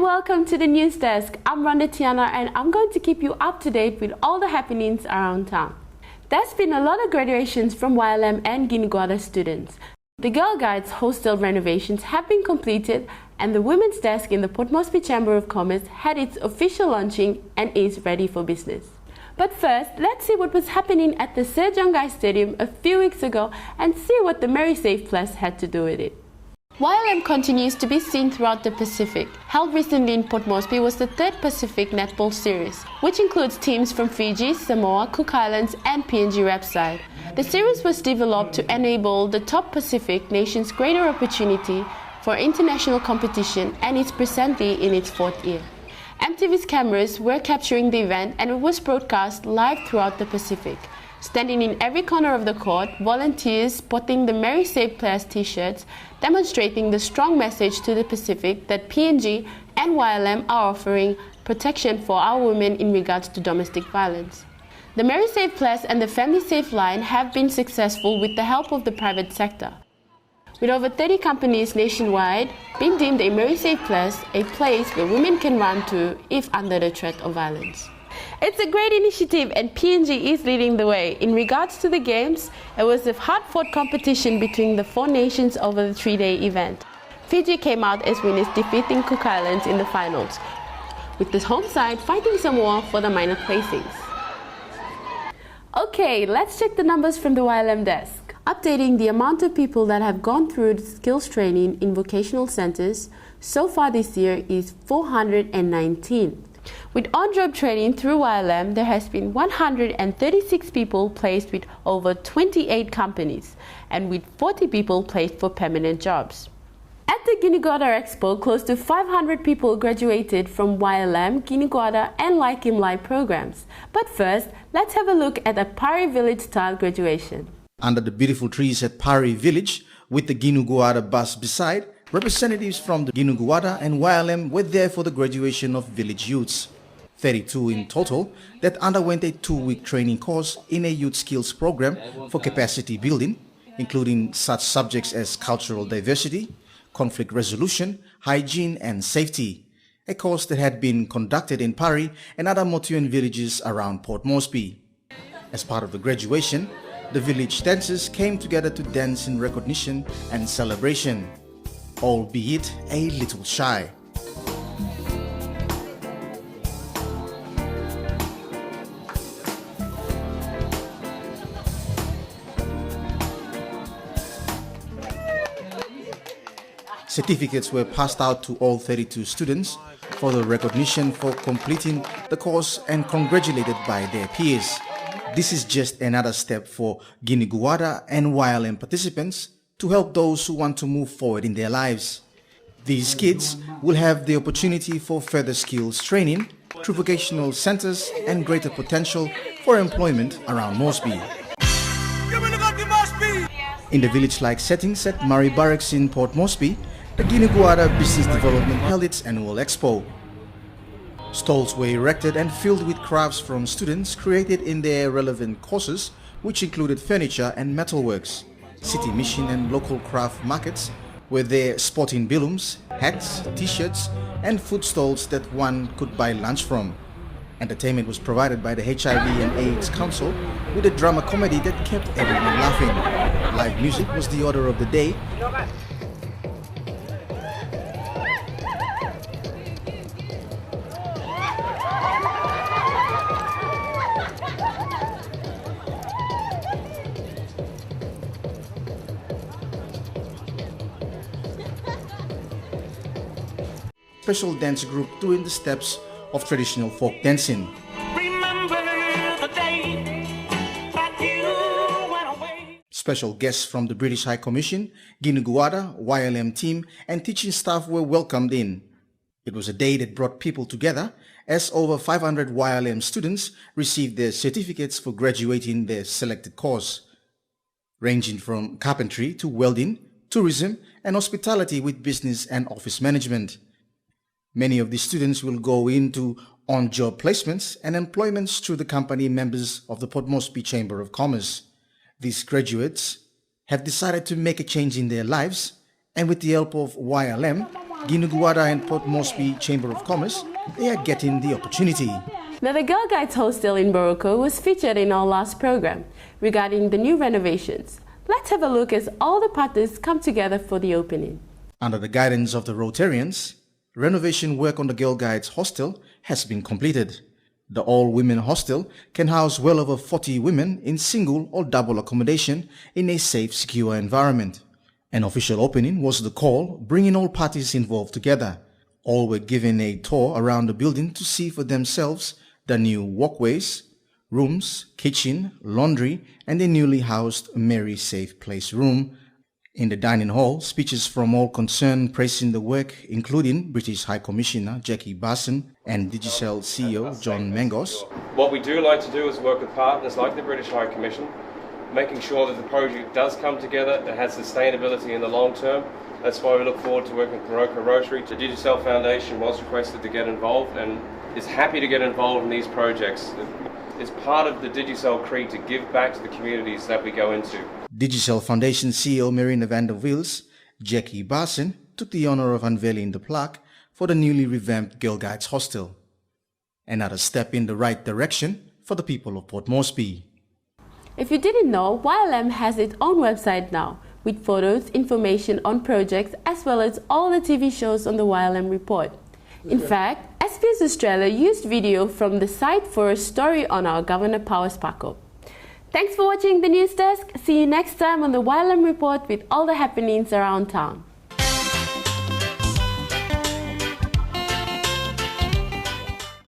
welcome to the News Desk. I'm Rhonda Tiana and I'm going to keep you up to date with all the happenings around town. There's been a lot of graduations from YLM and Guinea students. The Girl Guides hostel renovations have been completed and the Women's Desk in the Port Moresby Chamber of Commerce had its official launching and is ready for business. But first, let's see what was happening at the Sir John Guy Stadium a few weeks ago and see what the Merry Safe Plus had to do with it. YLM continues to be seen throughout the Pacific. Held recently in Port Moresby was the third Pacific Netball Series, which includes teams from Fiji, Samoa, Cook Islands and PNG Rapside. The series was developed to enable the top Pacific nations greater opportunity for international competition and is presently in its fourth year. MTV's cameras were capturing the event and it was broadcast live throughout the Pacific. Standing in every corner of the court, volunteers sporting the Merry Safe Plus t-shirts, demonstrating the strong message to the Pacific that PNG and YLM are offering protection for our women in regards to domestic violence. The Merry Safe Plus and the Family Safe line have been successful with the help of the private sector, with over 30 companies nationwide being deemed a Merry Safe Plus, a place where women can run to if under the threat of violence. It's a great initiative and PNG is leading the way. In regards to the games, it was a hard-fought competition between the four nations over the three-day event. Fiji came out as winners, defeating Cook Islands in the finals, with the home side fighting Samoa for the minor placings. Okay, let's check the numbers from the YLM desk. Updating the amount of people that have gone through skills training in vocational centers so far this year is 419. With on-job training through YLM, there has been 136 people placed with over 28 companies and with 40 people placed for permanent jobs. At the Guinea Expo, close to 500 people graduated from YLM, Guinea and Like Him Live programs. But first, let's have a look at a Pari Village-style graduation. Under the beautiful trees at Pari Village, with the Guinea bus beside, representatives from the Guinea and YLM were there for the graduation of village youths. 32 in total that underwent a 2-week training course in a youth skills program for capacity building, including such subjects as cultural diversity, conflict resolution, hygiene and safety, a course that had been conducted in Pari and other Motuan villages around Port Moresby. As part of the graduation, the village dancers came together to dance in recognition and celebration, albeit a little shy. Certificates were passed out to all 32 students for the recognition for completing the course and congratulated by their peers. This is just another step for Guinea and YLM participants to help those who want to move forward in their lives. These kids will have the opportunity for further skills training through vocational centers and greater potential for employment around Moresby. In the village-like settings at Murray Barracks in Port Moresby, the Guinea Business Development held its annual expo. Stalls were erected and filled with crafts from students created in their relevant courses, which included furniture and metalworks. City mission and local craft markets were there sporting balloons, hats, t-shirts and food stalls that one could buy lunch from. Entertainment was provided by the HIV and AIDS Council with a drama comedy that kept everyone laughing. Live music was the order of the day. Special dance group doing the steps of traditional folk dancing. Special guests from the British High Commission, Guinea YLM team and teaching staff were welcomed in. It was a day that brought people together as over 500 YLM students received their certificates for graduating their selected course, ranging from carpentry to welding, tourism and hospitality with business and office management. Many of the students will go into on-job placements and employments through the company members of the Port Moresby Chamber of Commerce. These graduates have decided to make a change in their lives, and with the help of YLM, Guinea and Port Moresby Chamber of Commerce, they are getting the opportunity. Now, the Girl Guides hostel in Morocco was featured in our last program regarding the new renovations. Let's have a look as all the partners come together for the opening. Under the guidance of the Rotarians, renovation work on the Girl Guides hostel has been completed. The all-women hostel can house well over 40 women in single or double accommodation in a safe, secure environment. An official opening was the call, bringing all parties involved together. All were given a tour around the building to see for themselves the new walkways, rooms, kitchen, laundry, and a newly housed Mary Safe Place room. In the dining hall, speeches from all concerned praising the work, including British High Commissioner Jackie Barson and Digicel CEO John Mangos. What we do like to do is work with partners like the British High Commission, making sure that the project does come together, it has sustainability in the long term. That's why we look forward to working with Morocco Rotary. The Digicel Foundation was requested to get involved and is happy to get involved in these projects. It's part of the Digicel creed to give back to the communities that we go into. Digicel Foundation CEO Marina van der Wiels, Jackie Barson, took the honor of unveiling the plaque for the newly revamped Girl Guides hostel. Another step in the right direction for the people of Port Moresby. If you didn't know, YLM has its own website now, with photos, information on projects, as well as all the TV shows on the YLM Report. In fact, SBS Australia used video from the site for a story on our Governor Powers Paco. Thanks for watching the News Desk. See you next time on the YLM Report with all the happenings around town.